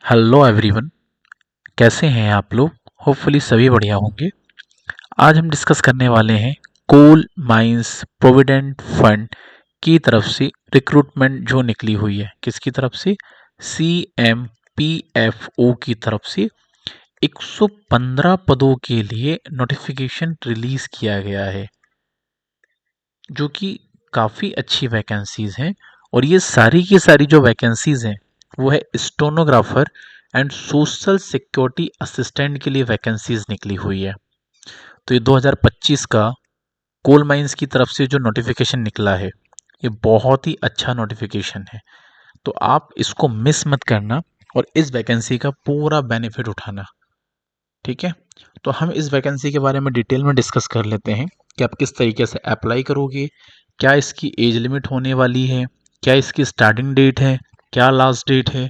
Hello everyone. कैसे हैं आप लोग? होपफुली सभी बढ़िया होंगे। आज हम डिस्कस करने वाले हैं कोल माइंस प्रोविडेंट फंड की तरफ से रिक्रूटमेंट जो निकली हुई है। किसकी तरफ से? CMPFO की तरफ से 115 पदों के लिए नोटिफिकेशन रिलीज किया गया है, जो कि काफ़ी अच्छी वैकेंसीज हैं। और ये सारी की सारी जो वैकेंसीज हैं वो है स्टोनोग्राफर एंड सोशल सिक्योरिटी असिस्टेंट के लिए वैकेंसीज निकली हुई है। तो ये 2025 का कोल माइंस की तरफ से जो नोटिफिकेशन निकला है ये बहुत ही अच्छा नोटिफिकेशन है। तो आप इसको मिस मत करना और इस वैकेंसी का पूरा बेनिफिट उठाना। ठीक है, तो हम इस वैकेंसी के बारे में डिटेल में डिस्कस कर लेते हैं कि आप किस तरीके से अप्लाई करोगे, क्या इसकी एज लिमिट होने वाली है, क्या इसकी स्टार्टिंग डेट है, क्या लास्ट डेट है,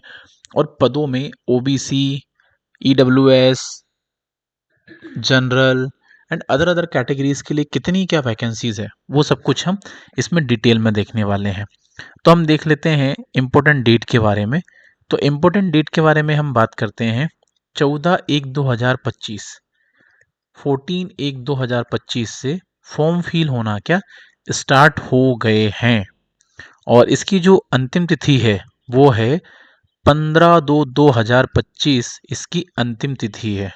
और पदों में OBC, EWS, general and other other categories के लिए कितनी क्या वैकेंसीज है, वो सब कुछ हम इसमें डिटेल में देखने वाले हैं। तो हम देख लेते हैं इम्पोर्टेंट डेट के बारे में। तो इम्पोर्टेंट डेट के बारे में हम बात करते हैं 14/1/2025, 14/1/2025 से फॉर्म फिल होना क्या स्टार्ट हो गए हैं। और इसकी जो अंतिम तिथि है वो है 15/2/2025, इसकी अंतिम तिथि है।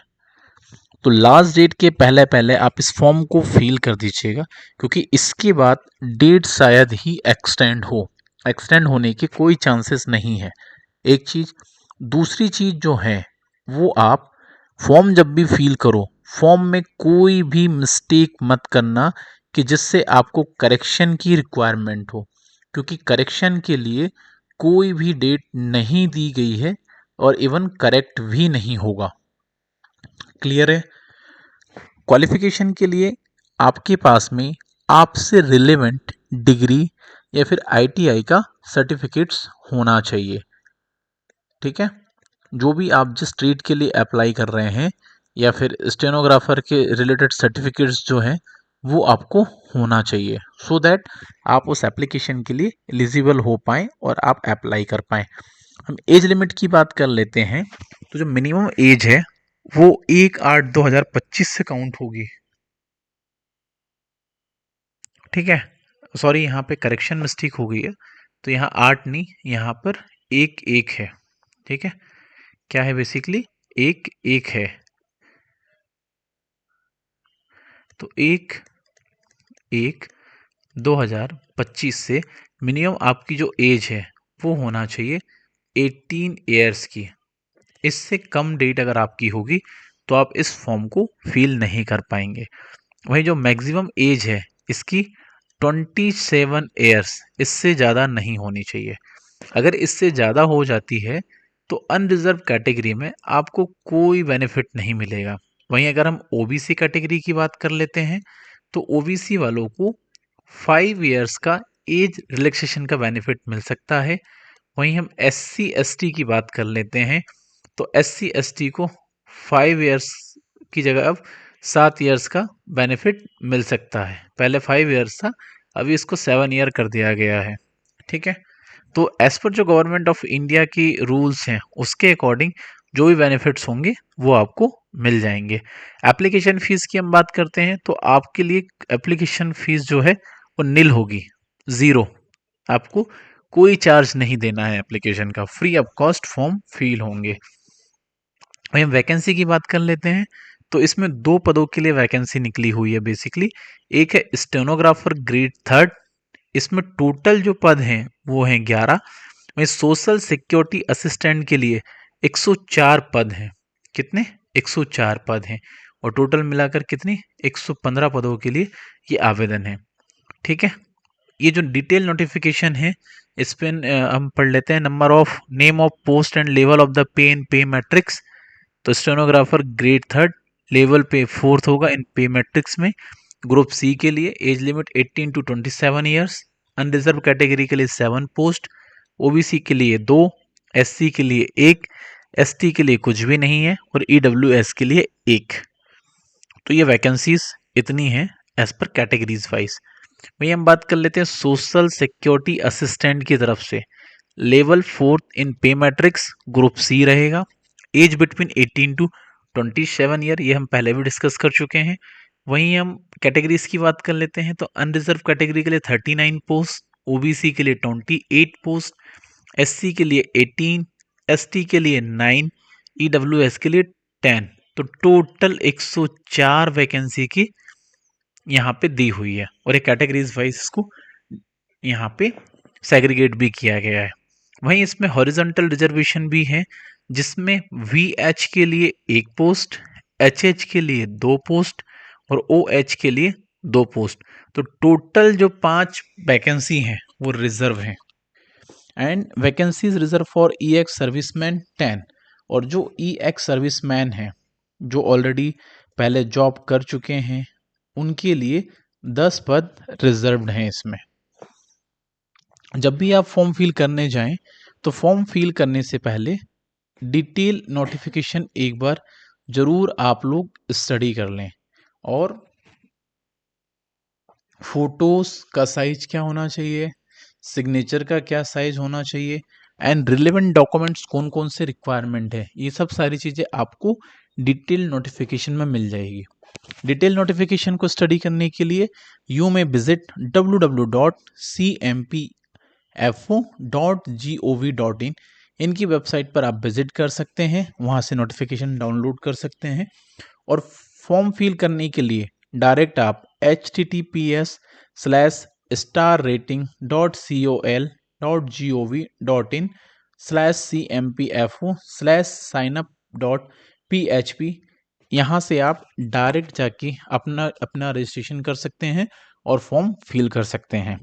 तो लास्ट डेट के पहले पहले आप इस फॉर्म को फिल कर दीजिएगा, क्योंकि इसके बाद डेट शायद ही एक्सटेंड होने के कोई चांसेस नहीं है। एक चीज़, दूसरी चीज़ जो है वो आप फॉर्म जब भी फिल करो, फॉर्म में कोई भी मिस्टेक मत करना कि जिससे आपको करेक्शन की रिक्वायरमेंट हो, क्योंकि करेक्शन के लिए कोई भी डेट नहीं दी गई है और इवन करेक्ट भी नहीं होगा। क्लियर है? क्वालिफिकेशन के लिए आपके पास में आपसे रिलेवेंट डिग्री या फिर आईटीआई का सर्टिफिकेट्स होना चाहिए। ठीक है, जो भी आप जिस ट्रेड के लिए अप्लाई कर रहे हैं या फिर स्टेनोग्राफर के रिलेटेड सर्टिफिकेट्स जो हैं वो आपको होना चाहिए, सो दैट आप उस एप्लीकेशन के लिए एलिजिबल हो पाएँ और आप अप्लाई कर पाएँ। हम एज लिमिट की बात कर लेते हैं। तो जो मिनिमम एज है वो 1/8/2025 से काउंट होगी। ठीक है, सॉरी यहाँ पे करेक्शन मिस्टेक हो गई है। तो यहाँ 8 नहीं, यहाँ पर 1/1 है। ठीक है, क्या है बेसिकली 1/1 है। तो 1/1/2025 से मिनिमम आपकी जो एज है वो होना चाहिए 18 ईयर्स की। इससे कम डेट अगर आपकी होगी तो आप इस फॉर्म को फिल नहीं कर पाएंगे। वही जो मैक्सिमम एज है इसकी 27 ईयर्स, इससे ज़्यादा नहीं होनी चाहिए। अगर इससे ज़्यादा हो जाती है तो अनरिजर्व कैटेगरी में आपको कोई बेनिफिट नहीं मिलेगा। वहीं अगर हम ओबीसी कैटेगरी की बात कर लेते हैं तो ओबीसी वालों को 5 ईयर्स का एज रिलैक्सेशन का बेनिफिट मिल सकता है। वहीं हम SC ST की बात कर लेते हैं तो SC ST को 5 ईयर्स की जगह अब 7 ईयर्स का बेनिफिट मिल सकता है। पहले 5 ईयर्स था, अभी इसको 7 ईयर कर दिया गया है। ठीक है, तो एज पर जो गवर्नमेंट ऑफ इंडिया की रूल्स हैं उसके अकॉर्डिंग जो भी बेनिफिट्स होंगे वो आपको मिल जाएंगे। एप्लीकेशन फीस की हम बात करते हैं तो आपके लिए एप्लीकेशन फीस जो है वो नील होगी, ज़ीरो। आपको कोई चार्ज नहीं देना है एप्लीकेशन का, free of cost form fill होंगे। वहीं वैकेंसी की बात कर लेते हैं तो इसमें 2 पदों के लिए वैकेंसी निकली हुई है बेसिकली। एक है स्टेनोग्राफर ग्रेड थर्ड, इसमें टोटल जो पद हैं वो हैं 11। वहीं सोशल सिक्योरिटी असिस्टेंट के लिए 104 पद हैं। कितने? 104 पद हैं। और टोटल मिलाकर कितनी? 115 पदों के लिए ये आवेदन है। ठीक है, ये जो डिटेल नोटिफिकेशन है इस पे हम पढ़ लेते हैं। Number of name of post and level of the pay in pay matrix. तो stenographer grade third, level pay fourth होगा इन पे मैट्रिक्स में। ग्रुप सी के लिए age limit 18 to 27 years. Unreserved category के लिए 7 पोस्ट, ओबीसी के लिए 2, SC के लिए 1, एसटी के लिए कुछ भी नहीं है और ईडब्ल्यूएस के लिए 1। तो ये वैकेंसीज इतनी हैं एज पर कैटेगरीज वाइज। वही हम बात कर लेते हैं सोशल सिक्योरिटी असिस्टेंट की तरफ से लेवल 4 इन पे मैट्रिक्स ग्रुप सी रहेगा। एज बिटवीन 18 टू 27 ईयर, ये हम पहले भी डिस्कस कर चुके हैं। वहीं हम कैटेगरीज की बात कर लेते हैं तो अनरिजर्व कैटेगरी के लिए 39 पोस्ट, ओबीसी के लिए 28 पोस्ट, एससी के लिए 18, एसटी के लिए 9, ईडब्ल्यूएस के लिए 10। तो टोटल 104 वैकेंसी की यहाँ पे दी हुई है और एक कैटेगरीज वाइज इसको यहाँ पे सेग्रीगेट भी किया गया है। वहीं इसमें हॉरिजॉन्टल रिजर्वेशन भी है, जिसमें वीएच के लिए 1 पोस्ट, एचएच के लिए 2 पोस्ट और ओएच के लिए 2 पोस्ट। तो टोटल जो 5 वैकेंसी हैं वो रिजर्व हैं। And vacancies reserve for E ex serviceman 10। और जो ई एक्स सर्विसमैन हैं जो ऑलरेडी पहले जॉब कर चुके हैं उनके लिए 10 पद रिजर्व्ड हैं इसमें। जब भी आप फॉर्म फिल करने जाएं तो फॉर्म फिल करने से पहले डिटेल नोटिफिकेशन एक बार जरूर आप लोग स्टडी कर लें। और फोटोज का साइज क्या होना चाहिए, सिग्नेचर का क्या साइज होना चाहिए, एंड रिलेवेंट डॉक्यूमेंट्स कौन कौन से रिक्वायरमेंट है, ये सब सारी चीज़ें आपको डिटेल नोटिफिकेशन में मिल जाएगी। डिटेल नोटिफिकेशन को स्टडी करने के लिए यू में विजिट www.cmpfo.gov.in, इनकी वेबसाइट पर आप विजिट कर सकते हैं, वहाँ से नोटिफिकेशन डाउनलोड कर सकते हैं। और फॉर्म फिल करने के लिए डायरेक्ट आप https://starrating.col.gov.in/cmpfo/signup.php यहाँ से आप डायरेक्ट जाके अपना रजिस्ट्रेशन कर सकते हैं और फॉर्म फिल कर सकते हैं।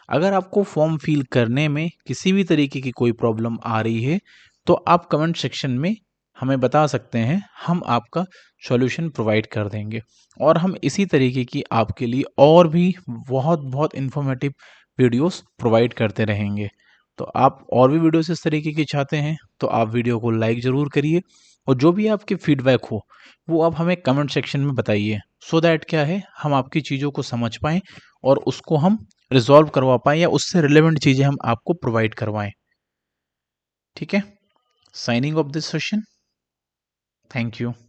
अगर आपको फॉर्म फिल करने में किसी भी तरीके की कोई प्रॉब्लम आ रही है तो आप कमेंट सेक्शन में हमें बता सकते हैं, हम आपका सॉल्यूशन प्रोवाइड कर देंगे। और हम इसी तरीके की आपके लिए और भी बहुत बहुत इन्फॉर्मेटिव वीडियोस प्रोवाइड करते रहेंगे। तो आप और भी वीडियोस इस तरीके की चाहते हैं तो आप वीडियो को लाइक ज़रूर करिए और जो भी आपके फीडबैक हो वो आप हमें कमेंट सेक्शन में बताइए, सो दैट क्या है हम आपकी चीज़ों को समझ पाएँ और उसको हम रिजॉल्व करवा पाएँ या उससे रिलेवेंट चीज़ें हम आपको प्रोवाइड करवाएं। ठीक है, signing off this session. Thank you.